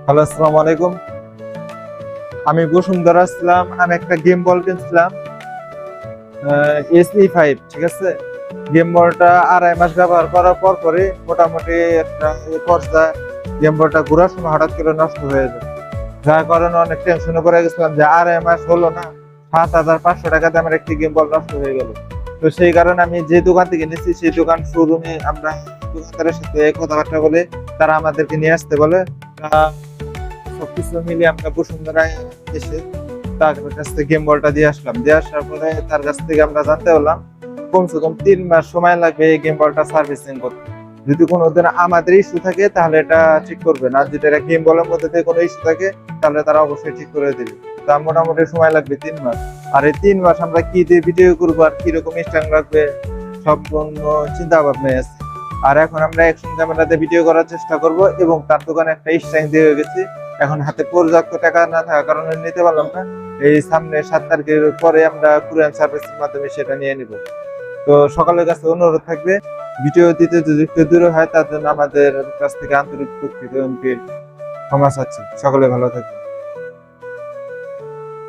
Hello, আসসালামু আলাইকুম। আমি বসুন্ধরা আসলাম। আমি একটা গেম বল কিনছিলাম, SE5। ঠিক আছে, গেম বলটা 2.5 মাস ব্যবহার করার পর পরে মোটামুটি একটা পর্যায়ে গেম বলটা ঘোরার সময় হঠাৎ করে নষ্ট হয়ে যায়। যার কারণে অনেক টেনশনে পড়ে গেছিলাম যে 2.5 মাস হলো না, 7,500 টাকা দামের একটি গেম বল নষ্ট হয়ে গেল। তো সেই কারণে আমি যে দোকান থেকে নিচ্ছি সেই দোকান শোরুমে আমরা দোকানদারের সাথে কথাবার্তা বলে তারা আমাদেরকে নিয়ে আসতে বলে। সবকিছু মিলিয়ে আমরা বসুন্ধরায় এসে তার কাছ থেকে গেম বলটা দিয়ে আসলাম। দিয়ে আসার পরে তার কাছ থেকে আমরা জানতে পারলাম কমসে কম 3 মাস সময় লাগবে এই গেম বলটা সার্ভিসিং করতে। যদি কোনোদিন আমাদের ইস্যু থাকে তাহলে এটা ঠিক করবে না, যদি এটা গেম বলের মধ্যে থেকে কোনো ইস্যু থাকে তাহলে তারা অবশ্যই ঠিক করে দেবে। তার মোটামুটি সময় লাগবে 3 মাস। আর এই 3 মাস আমরা কি দিয়ে ভিডিও করবো আর কিরকম স্ট্যান্ড লাগবে সম্পূর্ণ চিন্তা ভাবনায় আছে। আর এখন আমরা অ্যাকশন ক্যামেরাতে ভিডিও করার চেষ্টা করব এবং তার দোকানে একটা স্ট্যান্ড দিয়ে গেছি। এখন হাতে পর্যাপ্ত টাকা না থাকার কারণে নিতে পারলাম না। এই সামনে 7 তারিখের পরে আমরা কুরিয়ার সার্ভিসের মাধ্যমে সেটা নিয়ে নিব। তো সকলের কাছে অনুরোধ থাকবে, ভিডিও দিতে যদি একটু দূরে হয় তার জন্য আমাদের কাছ থেকে আন্তরিক দুঃখিত ক্ষমা চাচ্ছি। সকলে ভালো থাকবে।